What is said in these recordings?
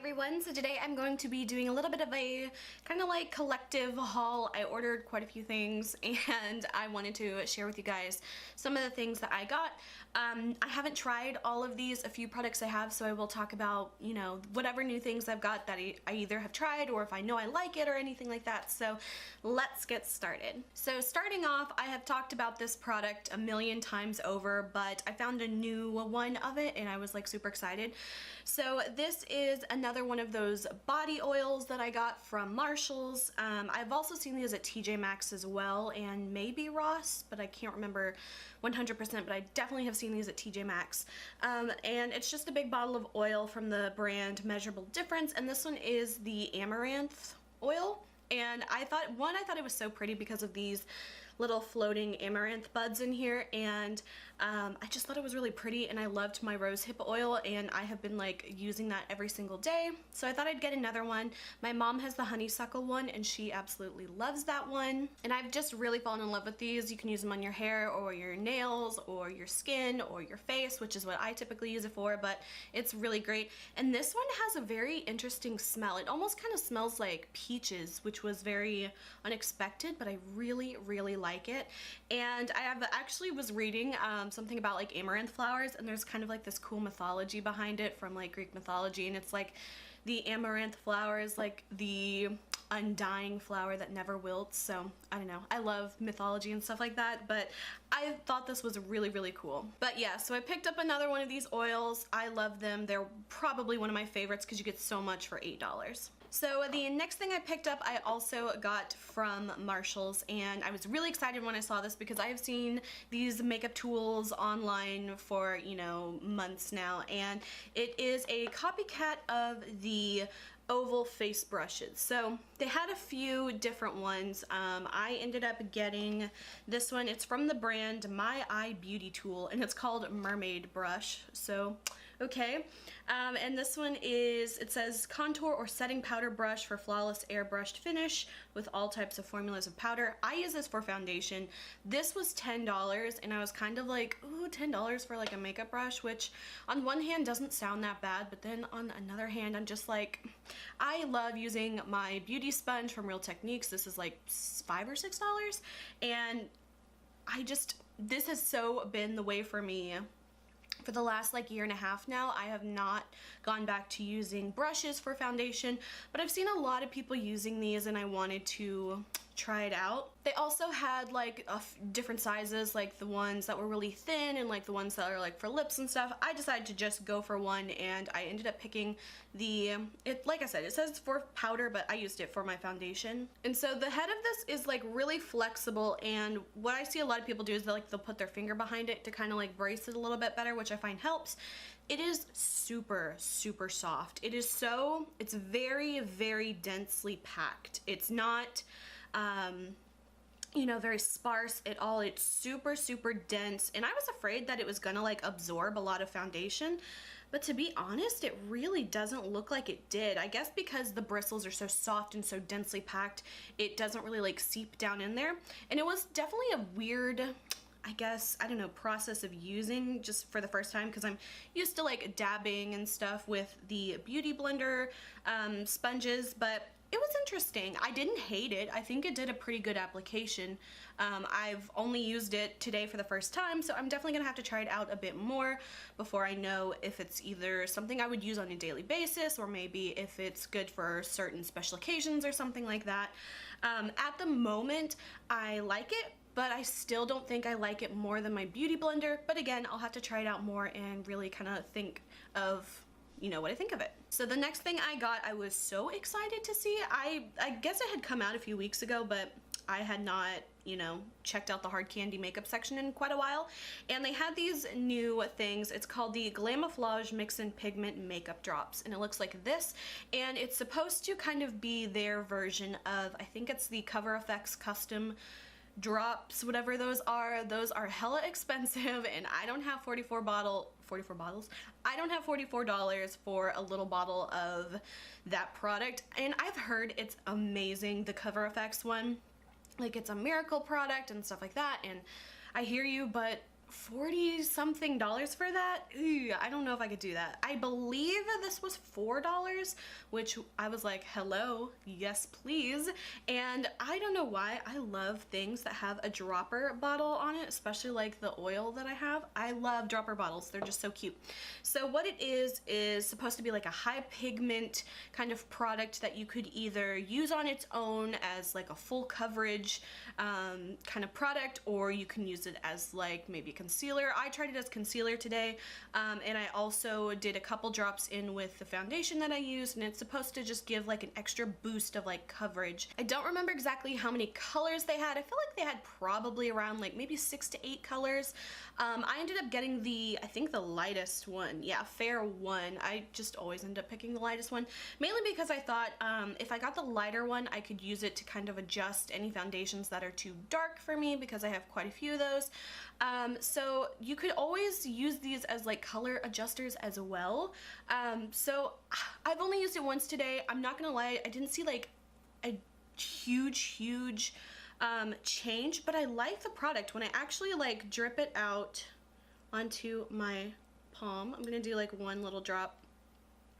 everyone, so today I'm going to be doing a little bit of a kind of like collective haul. I ordered quite a few things and I wanted to share with you guys some of the things that I got. I haven't tried all of these, a few products I have, so I will talk about, you know, whatever new things I've got that I either have tried or if I know I like it or anything like that. So let's get started. So starting off, I have talked about this product a million times over, but I found a new one of it and I was like super excited. So this is another one of those body oils that I got from Marshall's. I've also seen these at TJ Maxx as well and maybe Ross, but I can't remember 100%, but I definitely have seen these at TJ Maxx. And it's just a big bottle of oil from the brand Measurable Difference, and this one is the Amaranth oil. And I thought it was so pretty because of these little floating amaranth buds in here, and I just thought it was really pretty, and I loved my rose hip oil and I have been like using that every single day, so I thought I'd get another one. My mom has the honeysuckle one and she absolutely loves that one, and I've just really fallen in love with these. You can use them on your hair or your nails or your skin or your face, which is what I typically use it for, but it's really great. And this one has a very interesting smell. It almost kind of smells like peaches, which was very unexpected, but I really like it. And I actually was reading something about like amaranth flowers, and there's kind of like this cool mythology behind it from like Greek mythology, and it's like the amaranth flower is like the undying flower that never wilts. So I don't know, I love mythology and stuff like that, but I thought this was really cool. But yeah, so I picked up another one of these oils. I love them. They're probably one of my favorites because you get so much for $8. So the next thing I picked up I also got from Marshall's, and I was really excited when I saw this because I have seen these makeup tools online for, you know, months now, and it is a copycat of the oval face brushes. So they had a few different ones. I ended up getting this one. It's from the brand My iBeauty tool, and it's called Mermaid Brush. So okay, and this one is, it says contour or setting powder brush for flawless airbrushed finish with all types of formulas of powder. I use this for foundation. This was $10 and I was kind of like, ooh, $10 for like a makeup brush, which on one hand doesn't sound that bad, but then on another hand I'm just like, I love using my beauty sponge from Real Techniques. This is like $5 or $6, and this has so been the way for me for the last like year and a half now. I have not gone back to using brushes for foundation, but I've seen a lot of people using these and I wanted to try it out. They also had like different sizes, like the ones that were really thin and like the ones that are like for lips and stuff. I decided to just go for one, and I ended up picking the, like I said, it says it's for powder, but I used it for my foundation. And so the head of this is like really flexible, and what I see a lot of people do is they'll put their finger behind it to kind of like brace it a little bit better, which I find helps. It is super soft. It's very densely packed. It's not you know, very sparse at all. It's super dense, and I was afraid that it was gonna like absorb a lot of foundation, but to be honest, it really doesn't look like it did. I guess because the bristles are so soft and so densely packed, it doesn't really like seep down in there. And it was definitely a weird, I guess, I don't know, process of using just for the first time, because I'm used to like dabbing and stuff with the Beauty Blender sponges, but it was interesting. I didn't hate it. I think it did a pretty good application. I've only used it today for the first time, so I'm definitely gonna have to try it out a bit more before I know if it's either something I would use on a daily basis or maybe if it's good for certain special occasions or something like that. At the moment, I like it, but I still don't think I like it more than my Beauty Blender. But again, I'll have to try it out more and really kind of think of, you know, what I think of it. So the next thing I got, I was so excited to see. I guess it had come out a few weeks ago, but I had not, you know, checked out the hard candy makeup section in quite a while, and they had these new things. It's called the Glamoflauge Mix and Pigment Makeup Drops, and it looks like this, and it's supposed to kind of be their version of, I think it's the Cover FX Custom drops, whatever those are. Those are hella expensive, and I don't have 44 bottles. I don't have $44 for a little bottle of that product, and I've heard it's amazing, the Cover FX one. Like, it's a miracle product and stuff like that, and I hear you, but $40 something for that. Ew, I don't know if I could do that. I believe this was $4, which I was like, hello, yes please. And I don't know why, I love things that have a dropper bottle on it, especially like the oil that I have. I love dropper bottles, they're just so cute. So what it is supposed to be like a high pigment kind of product that you could either use on its own as like a full coverage kind of product, or you can use it as like maybe concealer. I tried it as concealer today, and I also did a couple drops in with the foundation that I used, and it's supposed to just give like an extra boost of like coverage. I don't remember exactly how many colors they had. I feel like they had probably around like maybe 6 to 8 colors. I ended up getting I think the lightest one. Yeah, Fair 1. I just always end up picking the lightest one, mainly because I thought if I got the lighter one, I could use it to kind of adjust any foundations that are too dark for me, because I have quite a few of those. So you could always use these as like color adjusters as well. So I've only used it once today. I'm not gonna lie, I didn't see like a huge change, but I like the product. When I actually like drip it out onto my palm, I'm gonna do like one little drop.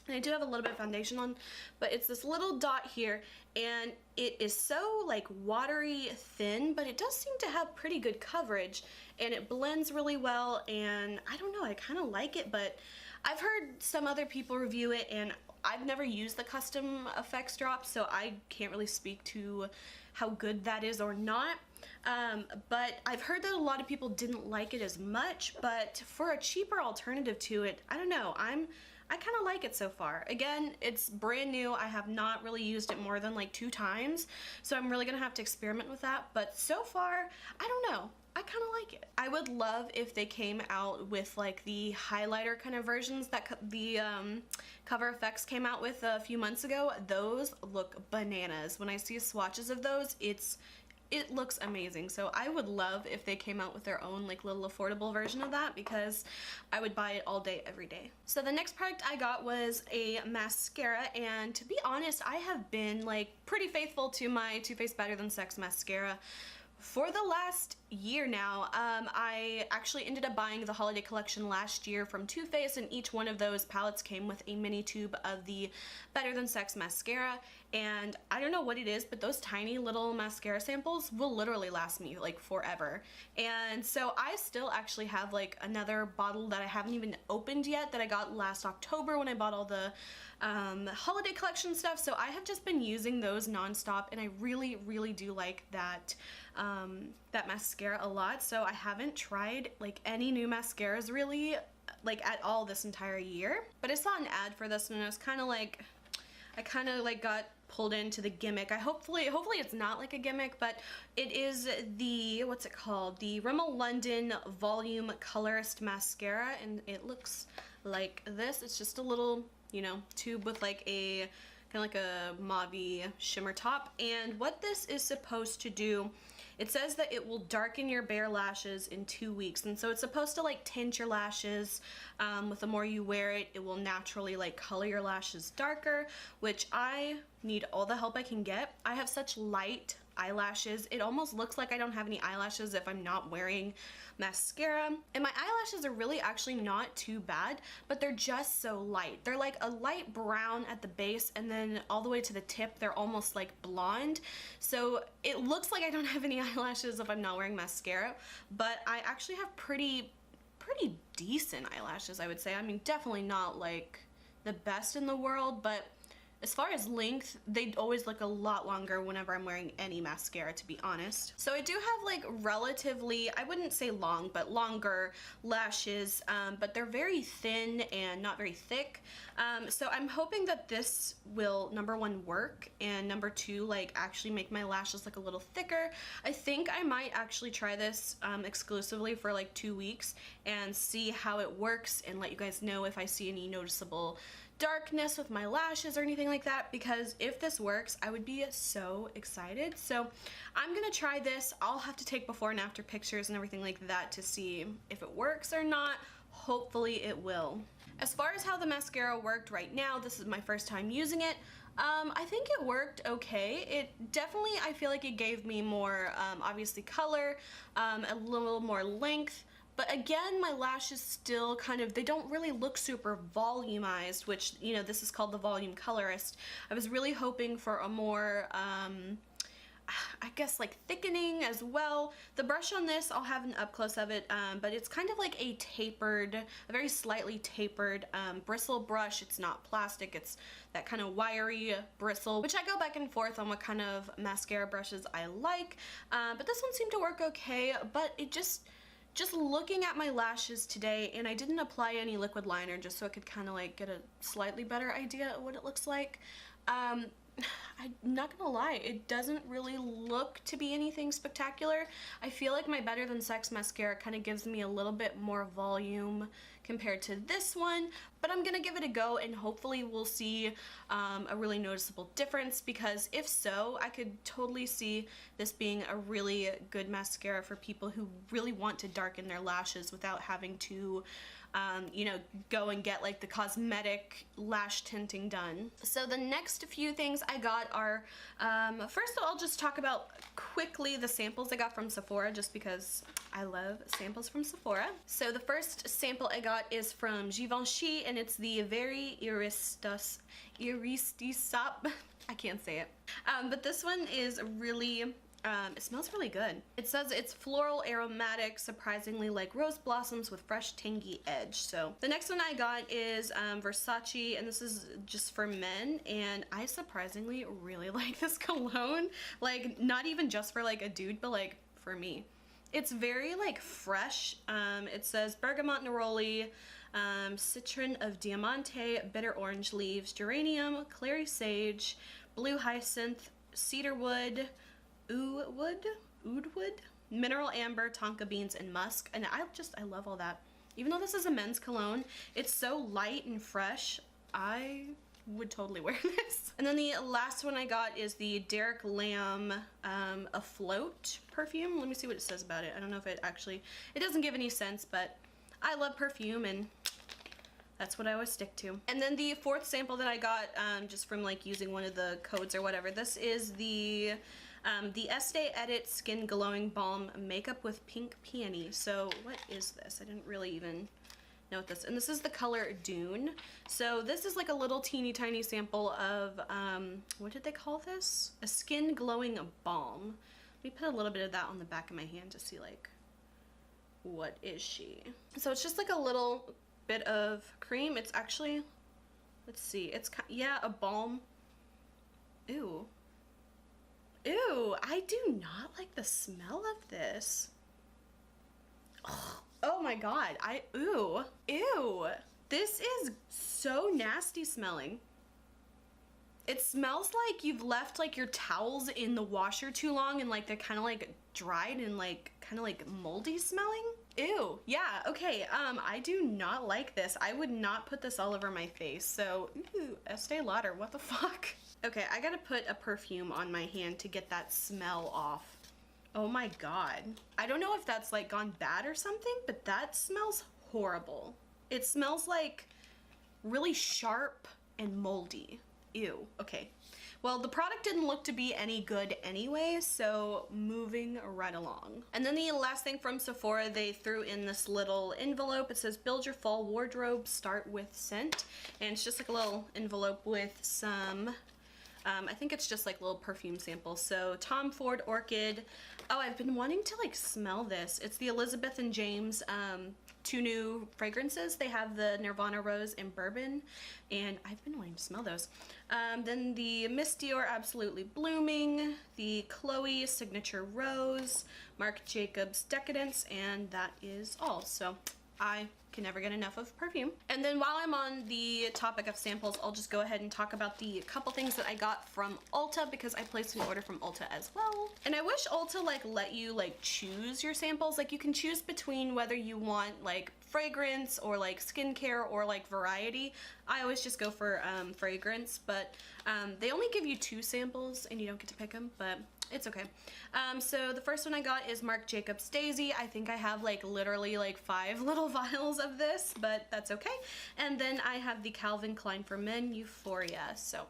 And I do have a little bit of foundation on, but it's this little dot here, and it is so like watery thin, but it does seem to have pretty good coverage, and it blends really well, and I don't know, I kind of like it. But I've heard some other people review it, and I've never used the custom effects drop, so I can't really speak to how good that is or not. But I've heard that a lot of people didn't like it as much, but for a cheaper alternative to it, I don't know, I kind of like it so far. Again, it's brand new. I have not really used it more than like 2 times, so I'm really gonna have to experiment with that. But so far, I don't know, I kind of like it. I would love if they came out with like the highlighter kind of versions that the Cover FX came out with a few months ago. Those look bananas. When I see swatches of those, it looks amazing. So I would love if they came out with their own like little affordable version of that, because I would buy it all day every day. So the next product I got was a mascara, and to be honest, I have been like pretty faithful to my Too Faced Better Than Sex mascara for the last year now. I actually ended up buying the holiday collection last year from Too Faced, and each one of those palettes came with a mini tube of the Better Than Sex mascara. And I don't know what it is, but those tiny little mascara samples will literally last me like forever. And so I still actually have like another bottle that I haven't even opened yet, that I got last October when I bought all the holiday collection stuff. So I have just been using those nonstop, and I really do like that that mascara a lot. So I haven't tried like any new mascaras really like at all this entire year, but I saw an ad for this, and I was kind of like, I kind of like got pulled into the gimmick. Hopefully it's not like a gimmick, but it is the, what's it called, the Rimmel London Volume Colorist mascara, and it looks like this. It's just a little, you know, tube with like a kind of like a mauve-y shimmer top. And what this is supposed to do, it says that it will darken your bare lashes in 2 weeks, and so it's supposed to like tint your lashes. With the more you wear it, it will naturally like color your lashes darker, which I need all the help I can get. I have such light eyelashes. It almost looks like I don't have any eyelashes if I'm not wearing mascara, and my eyelashes are really actually not too bad, but they're just so light. They're like a light brown at the base, and then all the way to the tip they're almost like blonde, so it looks like I don't have any eyelashes if I'm not wearing mascara. But I actually have pretty decent eyelashes, I would say. I mean, definitely not like the best in the world, but as far as length, they always look a lot longer whenever I'm wearing any mascara, to be honest. So I do have like relatively, I wouldn't say long, but longer lashes, but they're very thin and not very thick. So I'm hoping that this will, number one, work, and number two, like actually make my lashes look a little thicker. I think I might actually try this exclusively for like 2 weeks and see how it works, and let you guys know if I see any noticeable darkness with my lashes or anything like that, because if this works, I would be so excited. So I'm gonna try this. I'll have to take before and after pictures and everything like that to see if it works or not. Hopefully it will. As far as how the mascara worked right now, this is my first time using it. I think it worked okay. It definitely, I feel like it gave me more, obviously color, a little more length, But again, my lashes still kind of, they don't really look super volumized, which, you know, this is called the Volume Colorist. I was really hoping for a more, I guess like thickening as well. The brush on this, I'll have an up close of it, but it's kind of like a tapered, a very slightly tapered bristle brush. It's not plastic, it's that kind of wiry bristle, which I go back and forth on what kind of mascara brushes I like, but this one seemed to work okay. But it just looking at my lashes today, and I didn't apply any liquid liner just so I could kind of like get a slightly better idea of what it looks like. I'm not gonna lie, it doesn't really look to be anything spectacular. I feel like my Better Than Sex mascara kind of gives me a little bit more volume compared to this one, but I'm gonna give it a go and hopefully we'll see a really noticeable difference, because if so, I could totally see this being a really good mascara for people who really want to darken their lashes without having to you know, go and get like the cosmetic lash tinting done. So the next few things I got are, first I'll just talk about quickly the samples I got from Sephora, just because I love samples from Sephora. So the first sample I got is from Givenchy, and it's the Very Iristisap. I can't say it. But this one is really, it smells really good. It says it's floral aromatic, surprisingly like rose blossoms with fresh tangy edge. So the next one I got is Versace, and this is just for men, and I surprisingly really like this cologne. Like, not even just for like a dude, but like for me. It's very like fresh. It says bergamot neroli, citron of diamante, bitter orange leaves, geranium, clary sage, blue hyacinth, cedarwood, oud wood, mineral amber, tonka beans, and musk. And I love all that. Even though this is a men's cologne, it's so light and fresh. I would totally wear this. And then the last one I got is the Derek Lam Afloat perfume. Let me see what it says about it. I don't know if it doesn't give any sense, but I love perfume and that's what I always stick to. And then the fourth sample that I got, just from like using one of the codes or whatever, this is the Estee Edit Skin Glowing Balm Makeup with Pink Peony. So what is this? I didn't really even know what this, and this is the color Dune. So this is like a little teeny tiny sample of, what did they call this? A skin glowing balm. Let me put a little bit of that on the back of my hand to see like, what is she? So it's just like a little bit of cream. It's actually, let's see, it's, yeah, a balm. Ew. Ew, I do not like the smell of this. Oh my god, ew. This is so nasty smelling. It smells like you've left like your towels in the washer too long and like they're kind of like dried and like kind of like moldy smelling. Ew, yeah, okay, I do not like this. I would not put this all over my face, so, ooh, Estee Lauder, what the fuck? Okay, I gotta put a perfume on my hand to get that smell off. Oh my god. I don't know if that's like gone bad or something, but that smells horrible. It smells like really sharp and moldy. Ew, okay. Well, the product didn't look to be any good anyway, so moving right along. And then the last thing from Sephora, they threw in this little envelope. It says, build your fall wardrobe, start with scent. And it's just like a little envelope with some, I think it's just like little perfume samples. So Tom Ford Orchid. Oh, I've been wanting to like smell this. It's the Elizabeth and James, two new fragrances. They have the Nirvana Rose and Bourbon, and I've been wanting to smell those. Then the Miss Dior Absolutely Blooming, the Chloe Signature Rose, Marc Jacobs Decadence, and that is all. So I can never get enough of perfume. And then while I'm on the topic of samples, I'll just go ahead and talk about the couple things that I got from Ulta, because I placed an order from Ulta as well. And I wish Ulta like let you like choose your samples. Like you can choose between whether you want like fragrance or like skincare or like variety. I always just go for fragrance, but they only give you 2 samples and you don't get to pick them, but it's okay. So the first one I got is Marc Jacobs Daisy. I think I have like literally like 5 little vials of this, but that's okay. And then I have the Calvin Klein for Men Euphoria. So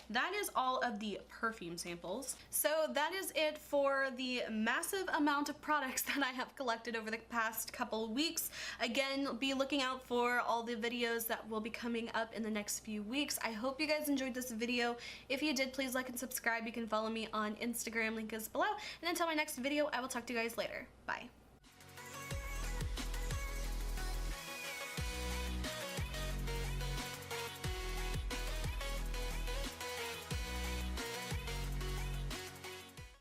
that is all of the perfume samples. So that is it for the massive amount of products that I have collected over the past couple of weeks. Again, be looking out for all the videos that will be coming up in the next few weeks. I hope you guys enjoyed this video. If you did, please like and subscribe. You can follow me on Instagram, link is below. And until my next video, I will talk to you guys later. Bye.